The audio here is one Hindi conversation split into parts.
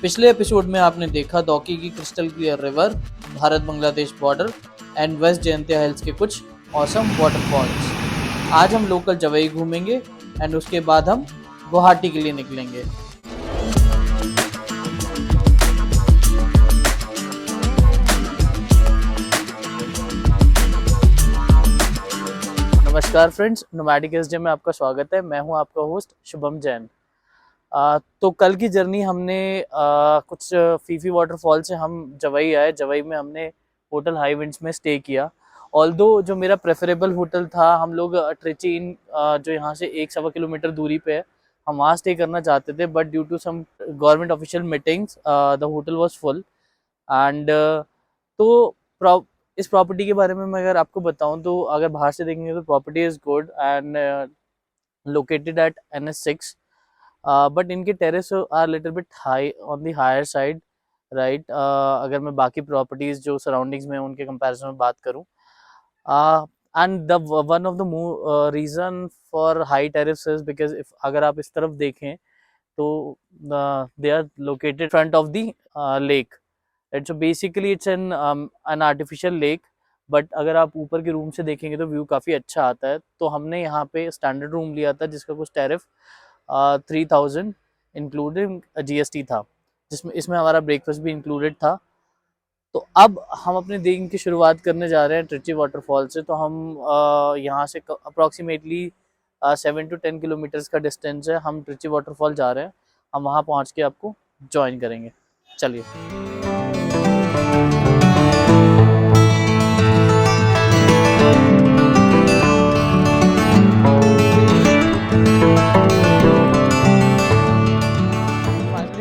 पिछले एपिसोड में आपने देखा दौकी की crystal clear river, Bharat Bangladesh border and West Jaintia Hills के कुछ औसम वाटरफॉल्स। आज हम लोकल जवई घूमेंगे एंड उसके बाद हम गुवाहाटी के लिए निकलेंगे। नमस्कार फ्रेंड्स, नोमैडिक एसजे में आपका स्वागत है। मैं हूं आपका होस्ट शुभम जैन। तो कल की जर्नी हमने कुछ फीफी वाटरफॉल से हम जवई आए। जवई में हमने होटल हाई विंड्स में स्टे किया। ऑल्दो जो मेरा प्रेफरेबल होटल था, हम लोग ट्रिची इन जो यहाँ से 1-1.25 किलोमीटर दूरी पे है, हम वहाँ स्टे करना चाहते थे, but due to some government official meetings the hotel was full. And तो इस प्रॉपर्टी के बारे में मैं अगर आपको बताऊं तो अगर बाहर से देखेंगे तो property is good and located at NH6, but इनके terrace are little bit high on the higher side, right. अगर मैं बाकी प्रॉपर्टीज जो सराउंडिंग्स में उनके कंपैरिजन में बात करूं, and the one of the reason for high tariffs is because if अगर आप इस तरफ देखें तो they are located front of the lake. It's basically it's an artificial lake, but अगर आप ऊपर के रूम से देखेंगे तो व्यू काफ़ी अच्छा आता है। तो हमने यहाँ पे स्टैंडर्ड रूम लिया था जिसका कुछ टैरिफ 3000 इंक्लूडिंग GST था, जिसमें इसमें हमारा ब्रेकफास्ट भी इंक्लूडेड था। तो अब हम अपने दिन की शुरुआत करने जा रहे हैं ट्रिची वाटरफॉल से। तो हम यहाँ से अप्रॉक्सीमेटली 7 to 10 किलोमीटर्स का डिस्टेंस है। हम ट्रिची वाटरफॉल जा रहे हैं, हम वहाँ पहुँच के आपको ज्वाइन करेंगे। चलिए।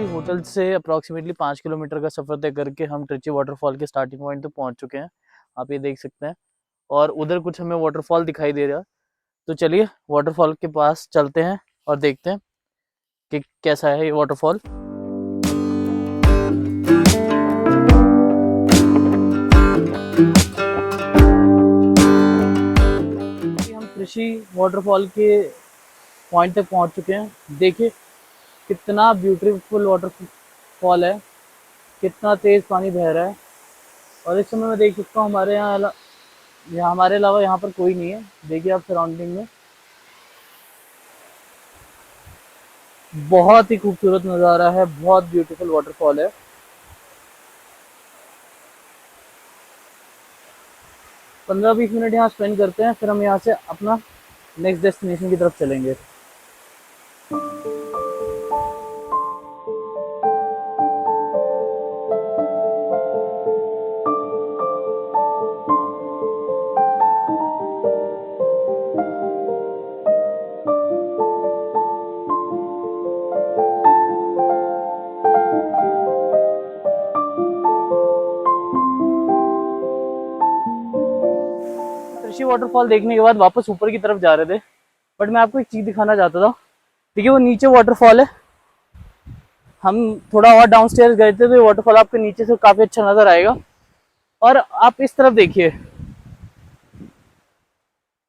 होटल से अप्रॉक्सीमेटली 5 किलोमीटर का सफ़र तय करके हम ट्रिची वाटरफॉल के स्टार्टिंग पॉइंट तक पहुंच चुके हैं। आप ये देख सकते हैं, और उधर कुछ हमें वाटरफॉल दिखाई दे रहा है। तो चलिए वाटरफॉल के पास चलते हैं और देखते हैं कि कैसा है ये वाटरफॉल। हम ट्रिची वाटरफॉल के पॉइंट तक पहुंच चुके हैं। देखिए कितना ब्यूटीफुल वाटरफॉल है, कितना तेज पानी बह रहा है। और इस समय मैं देख सकता हूँ हमारे हमारे अलावा यहाँ पर कोई नहीं है। देखिए आप सराउंडिंग में, बहुत ही खूबसूरत नज़ारा है, बहुत ब्यूटीफुल वाटरफॉल है। पंद्रह 20 मिनट यहाँ स्पेंड करते हैं, फिर हम यहाँ से अपना नेक्स्ट डेस्टिनेशन की तरफ चलेंगे। ट्रिची वाटरफॉल देखने के बाद वापस ऊपर की तरफ जा रहे थे, बट मैं आपको एक चीज़ दिखाना चाहता था। देखिए वो नीचे वाटरफॉल है। हम थोड़ा और डाउनस्टेयर गए थे तो वाटरफॉल आपके नीचे से काफ़ी अच्छा नज़र आएगा। और आप इस तरफ देखिए,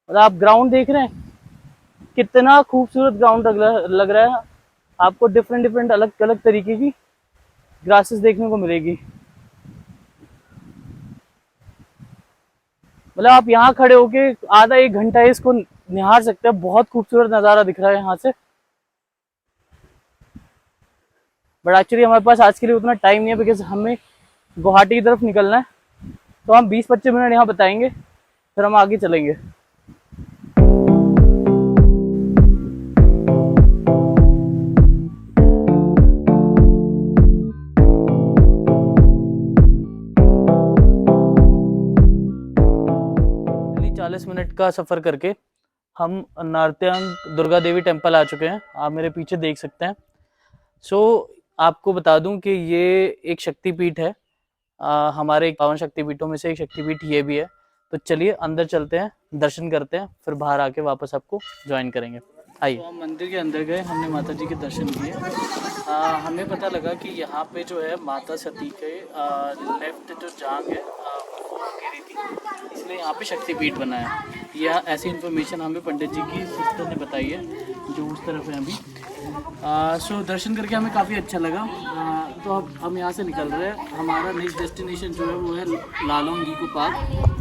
और आप ग्राउंड देख रहे हैं, कितना खूबसूरत ग्राउंड लग रहा है। आपको डिफरेंट अलग अलग तरीके की ग्रासेस देखने को मिलेगी। मतलब आप यहाँ खड़े होके आधा 1 घंटा इसको निहार सकते हैं। बहुत खूबसूरत नज़ारा दिख रहा है यहाँ से। बट एक्चुअली हमारे पास आज के लिए उतना टाइम नहीं है, बिकॉज हमें गुवाहाटी की तरफ निकलना है। तो हम 20-25 मिनट यहाँ बताएंगे, फिर हम आगे चलेंगे। चलिए 40 मिनट का सफ़र करके हम नारत्यांग दुर्गा देवी टेम्पल आ चुके हैं। आप मेरे पीछे देख सकते हैं। सो आपको बता दूं कि ये एक शक्तिपीठ है। हमारे 51 शक्तिपीठों में से एक शक्तिपीठ ये भी है। तो चलिए अंदर चलते हैं, दर्शन करते हैं, फिर बाहर आके वापस आपको ज्वाइन करेंगे। आइए। तो हम मंदिर के अंदर गए, हमने माता जी के दर्शन किए। हमें पता लगा कि यहाँ पे जो है माता सती के लेफ्ट जो जांग है वो गिरी थी। इसलिए यहाँ पे शक्तिपीठ बना है। यह ऐसी इन्फॉर्मेशन हमें पंडित जी की सिस्टर ने बताई है जो उस तरफ है अभी। सो दर्शन करके हमें काफ़ी अच्छा लगा। तो अब हम यहाँ से निकल रहे हैं। हमारा नेक्स्ट डेस्टिनेशन जो है वो है लालोंग इको पार्क।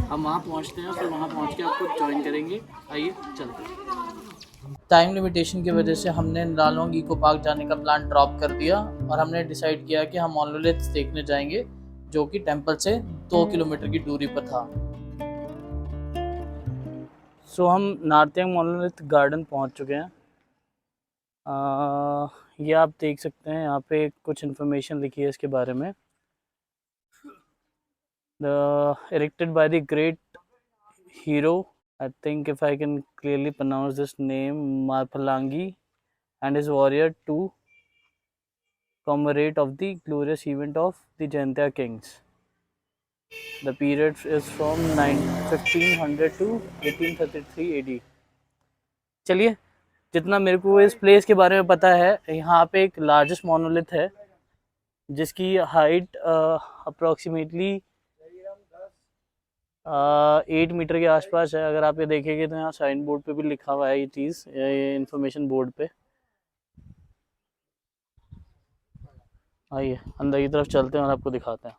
हम वहाँ पहुँचते हैं, फिर वहाँ पहुँच के आपको ज्वाइन करेंगे। आइए चलते हैं। टाइम लिमिटेशन की वजह से हमने लालोंग इको पार्क जाने का प्लान ड्रॉप कर दिया और हमने डिसाइड किया कि हम मोनोलिथ्स देखने जाएंगे, जो कि टेंपल से 2 किलोमीटर की दूरी पर था। सो हम नार्थिंग मोनोलिथ गार्डन पहुंच चुके हैं। ये आप देख सकते हैं, यहाँ पे कुछ इन्फॉर्मेशन लिखी है इसके बारे में। Erected by the great hero, I think if I can clearly pronounce this name, Marphalangi, and his warrior to commemorate of the glorious event of the Jaintia kings. The period is from 1500 to 1833 AD. चलिए, जितना मेरे को इस प्लेस के बारे में पता है, यहाँ पे एक लार्जेस्ट मोनोलिथ है जिसकी हाइट अप्रोक्सीमेटली 8 मीटर के आसपास है। अगर आप ये देखेंगे तो यहाँ साइन बोर्ड पे भी लिखा हुआ है ये चीज़, ये इन्फॉर्मेशन बोर्ड पे। आइए अंदर की तरफ चलते हैं और आपको दिखाते हैं।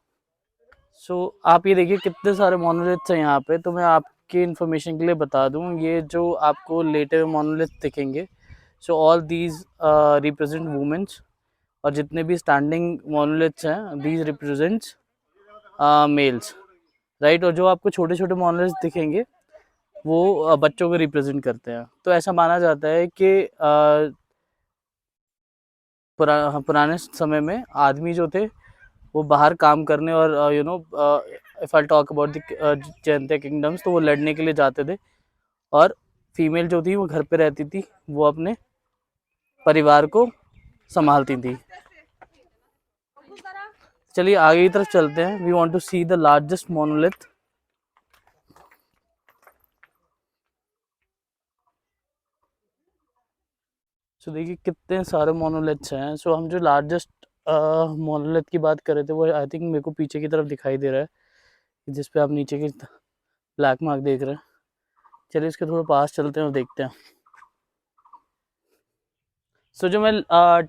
सो आप ये देखिए कितने सारे मोनोलिथ्स हैं यहाँ पे। तो मैं आपकी इन्फॉर्मेशन के लिए बता दूँ, ये जो आपको लेटे हुए मोनोलिथ दिखेंगे, so all these represent womens, और जितने भी स्टैंडिंग मोनोलिथ्स हैं दीज रिप्रेजेंट्स मेल्स, राइट। और जो आपको छोटे छोटे मोनोलिथ्स दिखेंगे वो बच्चों को रिप्रेजेंट करते हैं। तो ऐसा माना जाता है कि पुराने समय में आदमी जो थे वो बाहर काम करने और you know if I talk about the Jaintia kingdoms, तो वो लड़ने के लिए जाते थे, और फीमेल जो थी वो घर पे रहती थी, वो अपने परिवार को संभालती थी। चलिए आगे की तरफ चलते हैं। We want to see the largest monolith. So देखिए कितने सारे मोनोलिथ्स हैं। सो हम जो लार्जेस्ट मोनोलिथ की बात कर रहे थे वो आई थिंक मेरे को पीछे की तरफ दिखाई दे रहा है, जिस पे आप नीचे की ब्लैक मार्क देख रहे हैं। चलिए इसके थोड़ा पास चलते हैं और देखते हैं। सो जो मैं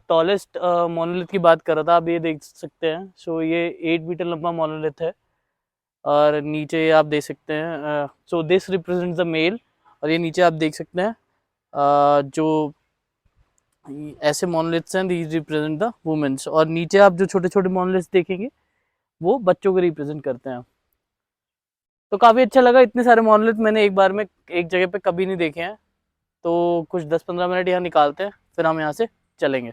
टॉलेस्ट मोनोलिथ की बात कर रहा था, आप ये देख सकते हैं। सो ये 8 मीटर लंबा मोनोलिथ है, और नीचे आप देख सकते हैं so this represent the male, और ये नीचे आप देख सकते हैं जो ऐसे मोनोलिथ्स हैं दीज रिप्रेजेंट द वुमेन्स, और नीचे आप जो छोटे छोटे मोनोलिथ्स देखेंगे वो बच्चों को रिप्रेजेंट करते हैं। तो काफ़ी अच्छा लगा। इतने सारे मोनोलिथ मैंने एक बार में एक जगह पे कभी नहीं देखे हैं। तो कुछ 10-15 मिनट यहाँ निकालते हैं, फिर हम यहाँ से चलेंगे।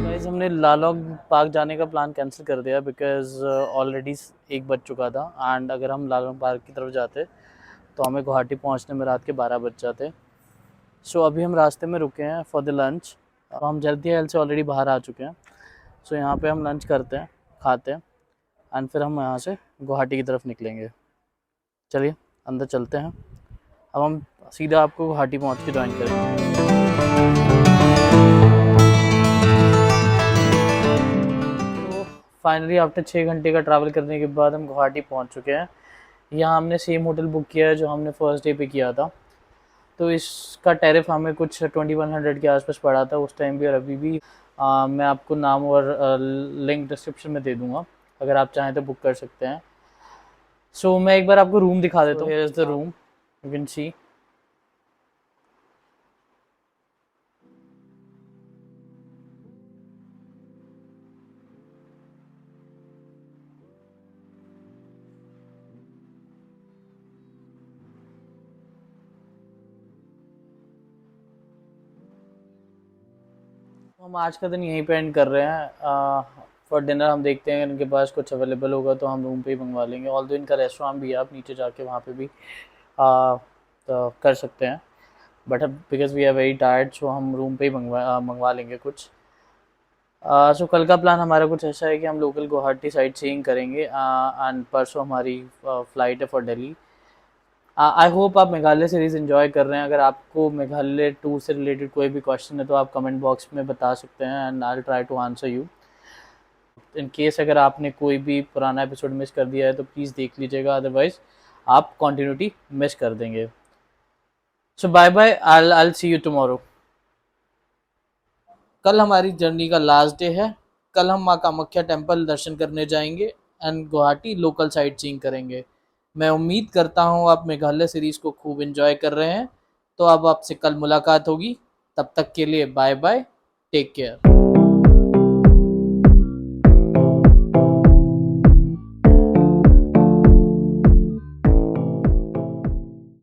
गाइस हमने लालौंग पार्क जाने का प्लान कैंसिल कर दिया बिकॉज ऑलरेडी एक बज चुका था, एंड अगर हम लालौंग पार्क की तरफ जाते तो हमें गुवाहाटी पहुँचने में रात के 12 बज जाते। सो अभी हम रास्ते में रुके हैं फॉर द लंच। हम जल्दी हेल से ऑलरेडी बाहर आ चुके हैं। सो यहाँ पे हम लंच करते हैं, खाते हैं, एंड फिर हम यहाँ से गुवाहाटी की तरफ निकलेंगे। चलिए अंदर चलते हैं। अब हम सीधा आपको गुवाहाटी पहुँच के ज्वाइन करेंगे। तो फाइनली आफ्टर 6 घंटे का ट्रैवल करने के बाद हम गुवाहाटी पहुँच चुके हैं। यहाँ हमने सेम होटल बुक किया है जो हमने फर्स्ट डे पे किया था। तो इसका टैरिफ हमें कुछ 2100 के आसपास पड़ा था उस टाइम भी, और अभी भी। मैं आपको नाम और लिंक डिस्क्रिप्शन में दे दूँगा, अगर आप चाहें तो बुक कर सकते हैं। सो मैं एक बार आपको रूम दिखा देता हूँ। Here is the room, you can see. हम आज का दिन यहीं पे एंड कर रहे हैं। फॉर डिनर हम देखते हैं इनके पास कुछ अवेलेबल होगा तो हम रूम पे ही मंगवा लेंगे। ऑल दो इनका रेस्टोरेंट भी है, आप नीचे जाके वहाँ पे भी तो कर सकते हैं, बट अब because we are very tired so हम रूम पे ही मंगवा लेंगे कुछ। सो कल का प्लान हमारा कुछ ऐसा है कि हम लोकल गुवाहाटी साइट सीइंग करेंगे, एंड परसों हमारी फ़्लाइट है फॉर दिल्ली। आई होप आप मेघालय सीरीज एंजॉय कर रहे हैं। अगर आपको मेघालय टूर से रिलेटेड कोई भी क्वेश्चन है तो आप कमेंट बॉक्स में बता सकते हैं and I will try to answer you. In case अगर आपने कोई भी पुराना एपिसोड मिस कर दिया है तो प्लीज़ देख लीजिएगा, अदरवाइज आप कंटिन्यूटी मिस कर देंगे। So bye bye, I see you tomorrow. कल हमारी जर्नी का लास्ट डे है। कल हम माँ कामाख्या टेम्पल दर्शन करने जाएंगे and Guwahati local sight seeing करेंगे। मैं उम्मीद करता हूँ आप मेघालय सीरीज को खूब एंजॉय कर रहे हैं। तो अब आपसे कल मुलाकात होगी, तब तक के लिए बाय बाय, टेक केयर।